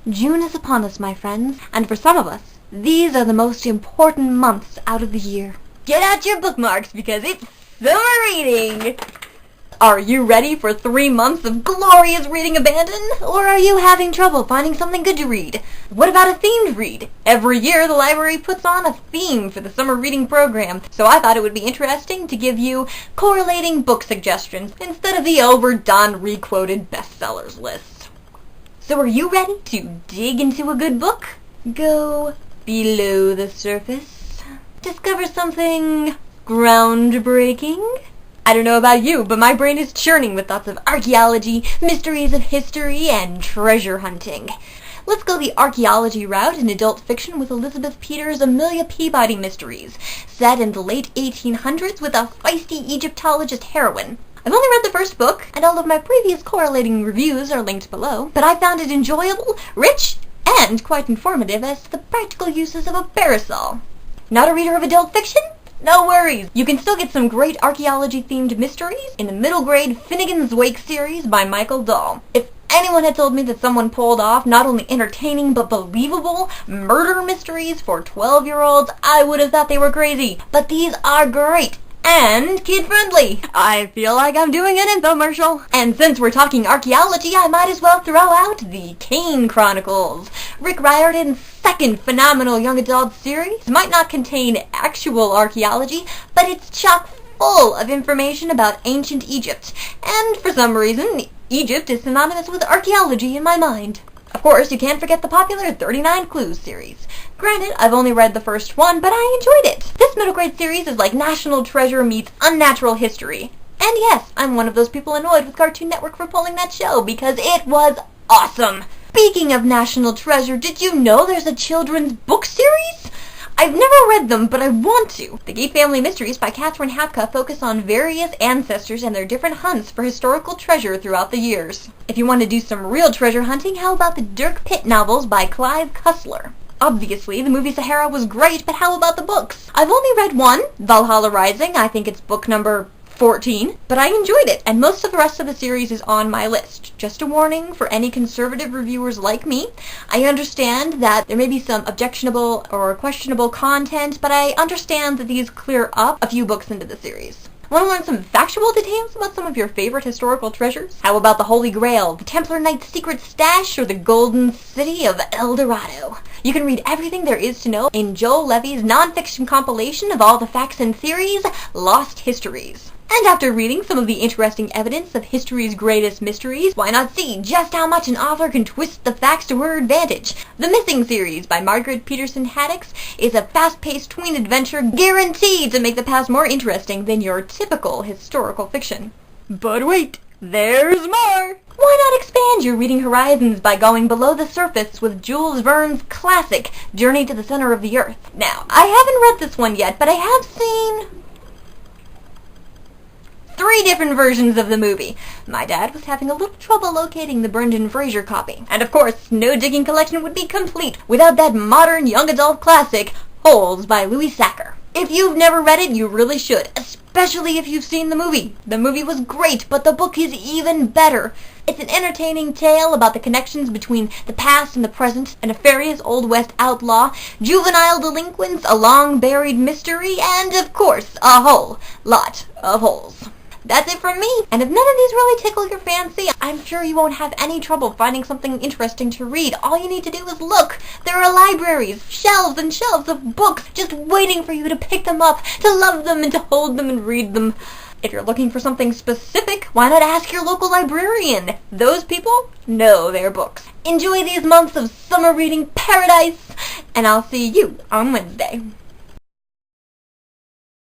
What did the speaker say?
June is upon us, my friends, and for some of us, these are the most important months out of the year. Get out your bookmarks because it's summer reading! Are you ready for 3 months of glorious reading abandon? Or are you having trouble finding something good to read? What about a themed read? Every year the library puts on a theme for the summer reading program, so I thought it would be interesting to give you correlating book suggestions instead of the overdone, re-quoted bestsellers list. So are you ready to dig into a good book? Go below the surface. Discover something groundbreaking? I don't know about you, but my brain is churning with thoughts of archaeology, mysteries of history, and treasure hunting. Let's go the archaeology route in adult fiction with Elizabeth Peters' Amelia Peabody mysteries, set in the late 1800s with a feisty Egyptologist heroine. I've only read the first book, and all of my previous correlating reviews are linked below, but I found it enjoyable, rich, and quite informative as to the practical uses of a parasol. Not a reader of adult fiction? No worries! You can still get some great archaeology-themed mysteries in the middle-grade Finnegan's Wake series by Michael Dahl. If anyone had told me that someone pulled off not only entertaining but believable murder mysteries for 12-year-olds, I would have thought they were crazy. But these are great! And kid-friendly. I feel like I'm doing an infomercial. And since we're talking archaeology, I might as well throw out the Kane Chronicles. Rick Riordan's second phenomenal young adult series might not contain actual archaeology, but it's chock full of information about ancient Egypt. And for some reason, Egypt is synonymous with archaeology in my mind. Of course, you can't forget the popular 39 Clues series. Granted, I've only read the first one, but I enjoyed it. This middle grade series is like National Treasure meets Unnatural History. And yes, I'm one of those people annoyed with Cartoon Network for pulling that show, because it was awesome. Speaking of National Treasure, did you know there's a children's book series? I've never read them, but I want to. The Gay Family Mysteries by Catherine Hapka focus on various ancestors and their different hunts for historical treasure throughout the years. If you want to do some real treasure hunting, how about the Dirk Pitt novels by Clive Cussler? Obviously, the movie Sachar was great, but how about the books? I've only read one, Valhalla Rising. I think it's book number 14, but I enjoyed it, and most of the rest of the series is on my list. Just a warning for any conservative reviewers like me. I understand that there may be some objectionable or questionable content, but I understand that these clear up a few books into the series. Want to learn some factual details about some of your favorite historical treasures? How about the Holy Grail, the Templar Knight's secret stash, or the Golden City of El Dorado? You can read everything there is to know in Joel Levy's nonfiction compilation of all the facts and theories, Lost Histories. And after reading some of the interesting evidence of history's greatest mysteries, why not see just how much an author can twist the facts to her advantage? The Missing series by Margaret Peterson Haddix is a fast-paced tween adventure guaranteed to make the past more interesting than your typical historical fiction. But wait, there's more! Why not expand your reading horizons by going below the surface with Jules Verne's classic Journey to the Center of the Earth? Now, I haven't read this one yet, but I have seen 3 different versions of the movie. My dad was having a little trouble locating the Brendan Fraser copy. And of course, no digging collection would be complete without that modern young adult classic, Holes by Louis Sachar. If you've never read it, you really should, especially if you've seen the movie. The movie was great, but the book is even better. It's an entertaining tale about the connections between the past and the present, a nefarious Old West outlaw, juvenile delinquents, a long-buried mystery, and, of course, a whole lot of holes. That's it from me, and if none of these really tickle your fancy, I'm sure you won't have any trouble finding something interesting to read. All you need to do is look. There are libraries, shelves and shelves of books just waiting for you to pick them up, to love them, and to hold them and read them. If you're looking for something specific, why not ask your local librarian? Those people know their books. Enjoy these months of summer reading paradise, and I'll see you on Wednesday.